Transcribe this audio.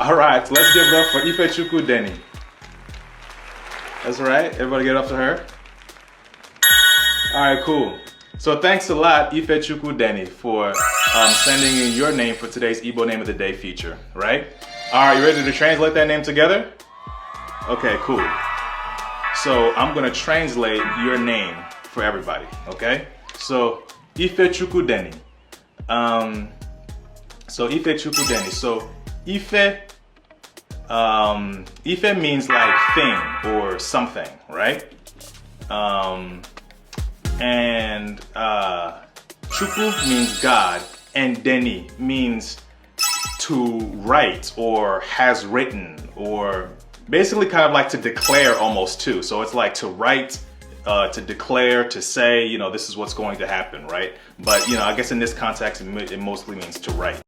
All right, let's give it up for Ifechukwu Deni. That's right. Everybody get up to her. All right, cool. So thanks a lot, Ifechukwu Deni, for sending in your name for today's Igbo Name of the Day feature, right? All right, you ready to translate that name together? Okay, cool. So I'm gonna translate your name for everybody, okay? So Ifechukwu Deni. So Ifechukwu Deni. So Ife means like thing or something, right? And Chukwu means God, and Deni means to write or has written, or basically kind of like to declare almost too. So it's like to write, to declare, to say, you know, this is what's going to happen, right? But, you know, I guess in this context, it mostly means to write.